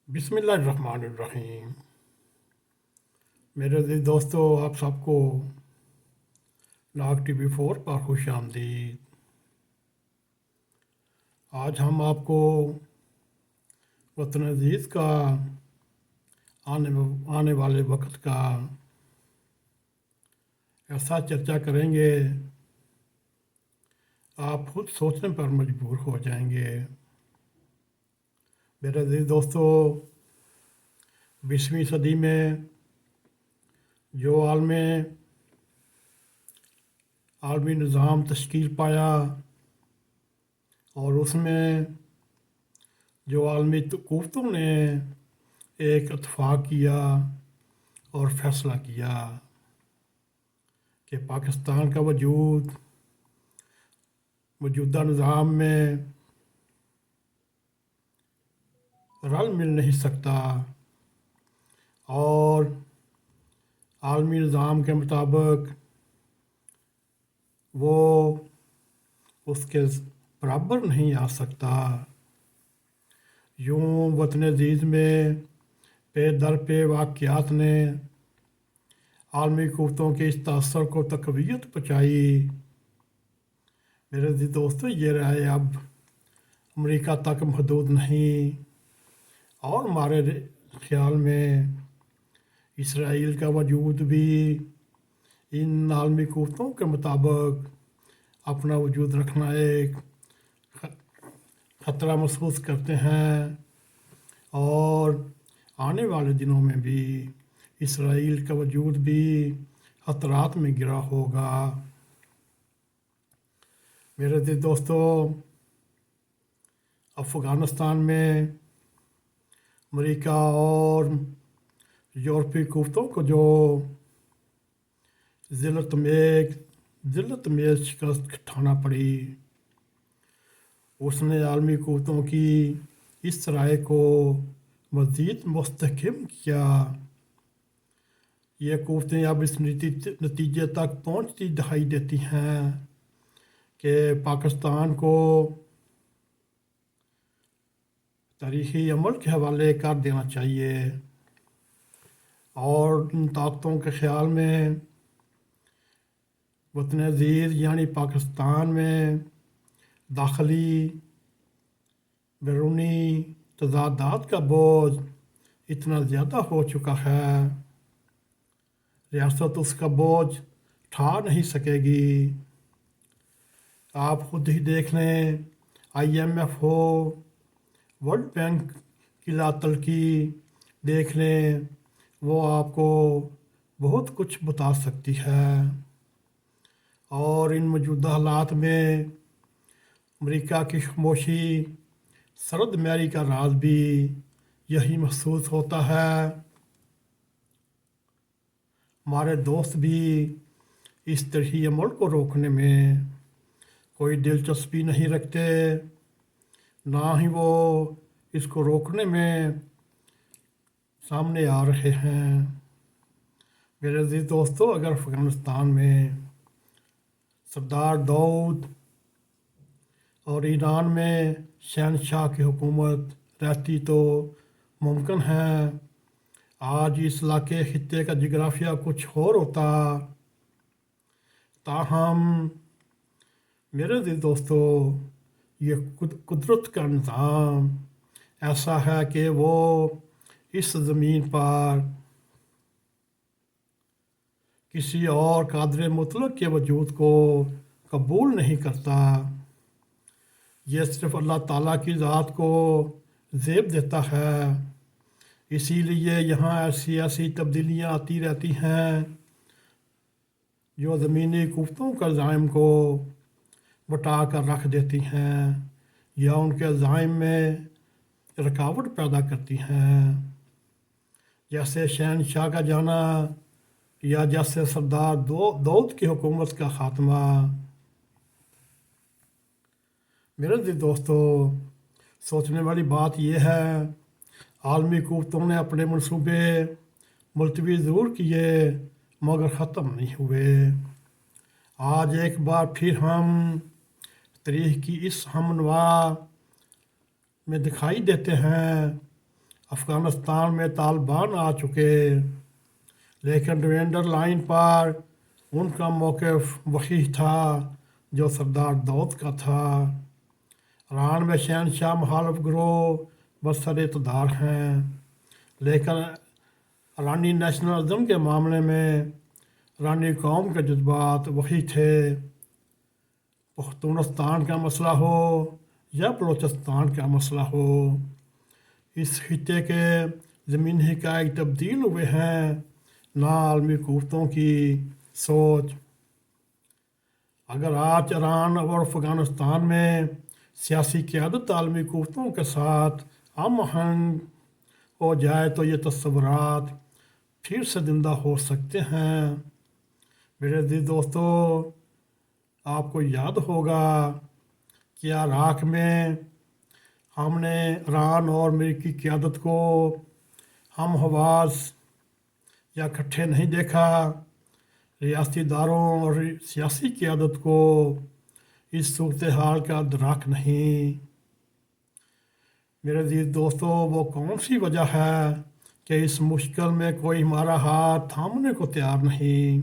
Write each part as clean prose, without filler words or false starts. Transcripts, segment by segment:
बिस्मिल्लाहिर्रहमानिर्रहीम। मेरे अज़ीज़ दोस्तों, आप सबको नाग TV4 पर खुश आमदीद। आज हम आपको वतन अज़ीज़ का आने वाले वक्त का ऐसा चर्चा करेंगे, आप खुद सोचने पर मजबूर हो जाएंगे। मेरे अज़ीज़ दोस्तों, 20वीं सदी में जो आलमी निज़ाम तश्कील पाया और उसमें जो आलमी क़ुव्वतों ने एक इत्तेफाक किया और फ़ैसला किया कि पाकिस्तान का वजूद मौजूदा निज़ाम में रल मिल नहीं सकता और आलमी निज़ाम के मुताबिक वो उसके बराबर नहीं आ सकता। यूँ वतन अज़ीज़ में पे दर पे वाक़यात ने आलमी क़ुव्वतों के इस तासर को तक़वियत पहुँचाई। मेरे अज़ीज़ दोस्तों, ये राय अब अमेरिका तक महदूद नहीं और हमारे ख़्याल में इसराइल का वजूद भी इन आलमी क़ुव्वतों के मुताबिक अपना वजूद रखना एक ख़तरा महसूस करते हैं और आने वाले दिनों में भी इसराइल का वजूद भी ख़तरात में घिरा होगा। मेरे दोस्तों, अफ़गानिस्तान में अमेरिका और यूरोपीय क़ुव्वतों को जो ज़िल्लत में शिकस्त खाना पड़ी, उसने आलमी क़ुव्वतों की इस राय को मज़ीद मुस्तहकम किया। ये क़ुव्वतें अब इस नतीजे तक पहुँचती दिखाई देती हैं कि पाकिस्तान को तारीख़ी अमल के हवाले कर देना चाहिए और इन ताकतों के ख़्याल में वतन अज़ीज़ यानी पाकिस्तान में दाखिली बैरूनी तज़ादात का बोझ इतना ज़्यादा हो चुका है, रियासत उसका बोझ उठा नहीं सकेगी। आप खुद ही देख लें, IMF हो, वर्ल्ड बैंक की लातलकी देख लें, वो आपको बहुत कुछ बता सकती है। और इन मौजूदा हालात में अमेरिका की खामोशी सरद मैरी का राज भी यही महसूस होता है। हमारे दोस्त भी इस तरही अमल को रोकने में कोई दिलचस्पी नहीं रखते, ना ही वो इसको रोकने में सामने आ रहे हैं। मेरे अज़ीज़ दोस्तों, अगर अफ़गानिस्तान में सरदार दाऊद और ईरान में शहनशाह की हुकूमत रहती तो मुमकिन है आज इस इलाके खित्ते का जोग्राफिया कुछ और होता। ताहम मेरे अज़ीज़ दोस्तों, ये कुदरत का निज़ाम ऐसा है कि वो इस ज़मीन पर किसी और कादिर मुतलक के वजूद को कबूल नहीं करता। ये सिर्फ़ अल्लाह ताला की ज़ात को ज़ेब देता है। इसीलिए यहाँ ऐसी तब्दीलियाँ आती रहती हैं जो ज़मीनी क़ुव्वतों का ज़ाइम को बटा कर रख देती हैं या उनके ज़ाइम में रुकावट पैदा करती हैं, जैसे शहनशाह का जाना या जैसे सरदार दाऊद की हुकूमत का ख़ात्मा। मेरे दोस्तों, सोचने वाली बात यह है, आलमी क़ुव्वतों ने अपने मंसूबे मुलतवी ज़रूर किए मगर ख़त्म नहीं हुए। आज एक बार फिर हम तारीख़ की इस हमनवा में दिखाई देते हैं अफ़गानिस्तान में तालिबान आ चुके, लेकिन डिवेंडर लाइन पर उनका मौक़िफ़ वही था जो सरदार दाऊद का था। ईरान में शहनशाह मुखालिफ गिरोह बरसर इक़्तिदार हैं, लेकिन ईरानी नेशनलिज़म के मामले में ईरानी कौम के जज्बात वही थे। पख्तूनस्तान का मसला हो या बलूचिस्तान का मसला हो, इस खित्ते के ज़मीनी हक़ाइक़ तब्दील हुए हैं, ना आलमी क़ुव्वतों की सोच। अगर आज ईरान और अफ़गानिस्तान में सियासी क़यादत आलमी क़ुव्वतों के साथ हम आहंग हो जाए तो ये तस्वुरात फिर से ज़िंदा हो सकते हैं। मेरे अज़ीज़ दोस्तों, आपको याद होगा कि इराक़ में हमने ईरान और अमेरिकी क़यादत को हम हवास या इकट्ठे नहीं देखा। रियासती इदारों और सियासी क़यादत को इस सूरत हाल का इदराक नहीं। मेरे अज़ीज़ दोस्तों, वो कौन सी वजह है कि इस मुश्किल में कोई हमारा हाथ थामने को तैयार नहीं।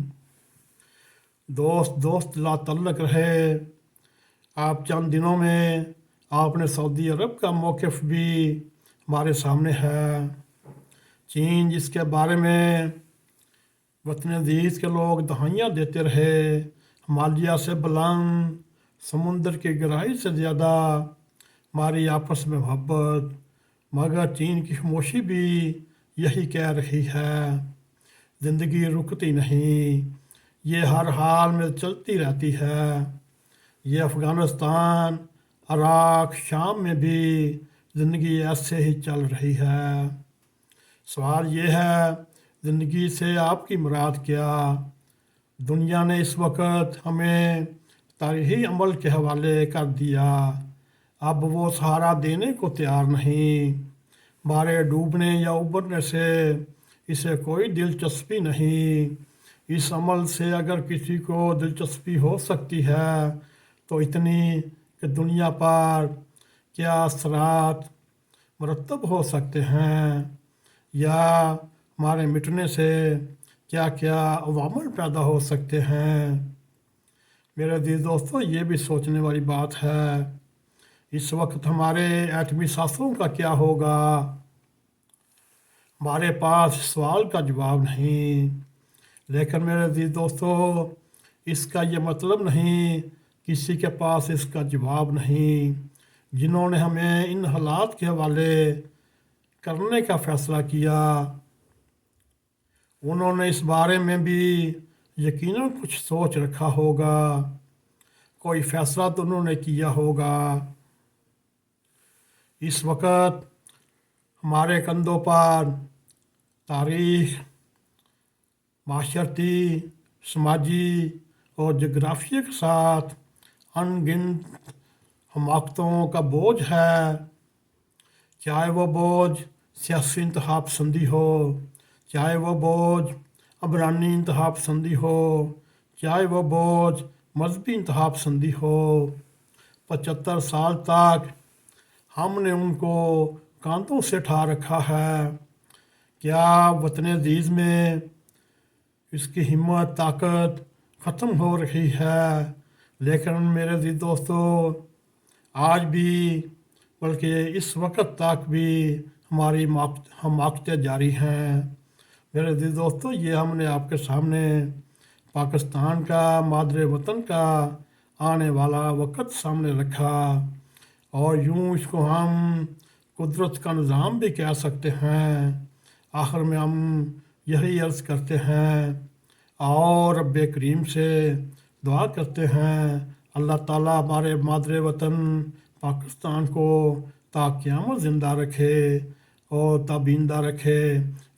दोस्त ला तल्लक रहे। आप चंद दिनों में आपने सऊदी अरब का मौक़िफ़ भी हमारे सामने है। चीन, जिसके बारे में वतन अज़ीज़ के लोग दहाइयाँ देते रहे, हिमालय से बुलंद, समुंदर की गहराई से ज़्यादा हमारी आपस में मोहब्बत, मगर चीन की खामोशी भी यही कह रही है, ज़िंदगी रुकती नहीं, ये हर हाल में चलती रहती है। ये अफ़गानिस्तान, इराक़, शाम में भी ज़िंदगी ऐसे ही चल रही है। सवाल ये है, ज़िंदगी से आपकी मुराद क्या? दुनिया ने इस वक्त हमें तारीख़ी अमल के हवाले कर दिया। अब वो सहारा देने को तैयार नहीं। हमारे डूबने या उबरने से इसे कोई दिलचस्पी नहीं। इस अमल से अगर किसी को दिलचस्पी हो सकती है तो इतनी कि दुनिया पर क्या असरात मुरतब हो सकते हैं, या हमारे मिटने से क्या क्या अवामल पैदा हो सकते हैं। मेरे अज़ीज़ दोस्तों, ये भी सोचने वाली बात है, इस वक्त हमारे एटमी साथों का क्या होगा? हमारे पास इस सवाल का जवाब नहीं। लेकिन मेरे अज़ीज़ दोस्तों, इसका ये मतलब नहीं किसी के पास इसका जवाब नहीं। जिन्होंने हमें इन हालात के हवाले करने का फ़ैसला किया, उन्होंने इस बारे में भी यकीनन कुछ सोच रखा होगा, कोई फ़ैसला तो उन्होंने किया होगा। इस वक्त हमारे कंधों पर तारीख़, माशरती, समाजी और जोग्राफिया के साथ अनगिनत हमाकतों का बोझ है। चाहे वो बोझ सियासी इंतहा पसंदी हो, चाहे वो बोझ अबरानी इंतहा पसंदी हो, चाहे वो बोझ मजहबी इंतहा पसंदी हो। 75 साल तक हमने उनको कांधों से उठा रखा है। क्या वतन अज़ीज़ में इसकी हिम्मत, ताकत ख़त्म हो रही है? लेकिन मेरे अज़ीज़ दोस्तों, आज भी, बल्कि इस वक्त तक भी हमारी हमाकतें जारी हैं। मेरे अज़ीज़ दोस्तों, ये हमने आपके सामने पाकिस्तान का, मादरे वतन का आने वाला वक्त सामने रखा, और यूँ इसको हम कुदरत का निज़ाम भी कह सकते हैं। आखिर में हम यही अर्ज़ करते हैं और रब करीम से दुआ करते हैं, अल्लाह ताला हमारे मादरे वतन पाकिस्तान को ता क़यामत ज़िंदा रखे और ताबींदा रखे।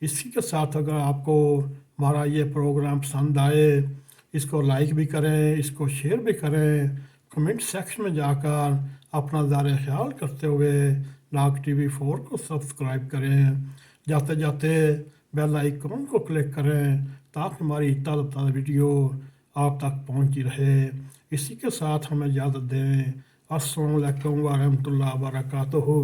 इसी के साथ अगर आपको हमारा ये प्रोग्राम पसंद आए, इसको लाइक भी करें, इसको शेयर भी करें, कमेंट सेक्शन में जाकर अपना ज़ाहिर ख्याल करते हुए नाग TV 4 को सब्सक्राइब करें। जाते जाते बेल आइकन को क्लिक करें ताकि हमारी ताज़ा वीडियो आप तक पहुंचती रहे। इसी के साथ हमें इजाज़त दें। अस्सलामु अलैकुम व रहमतुल्लाहि व बरकातुहू।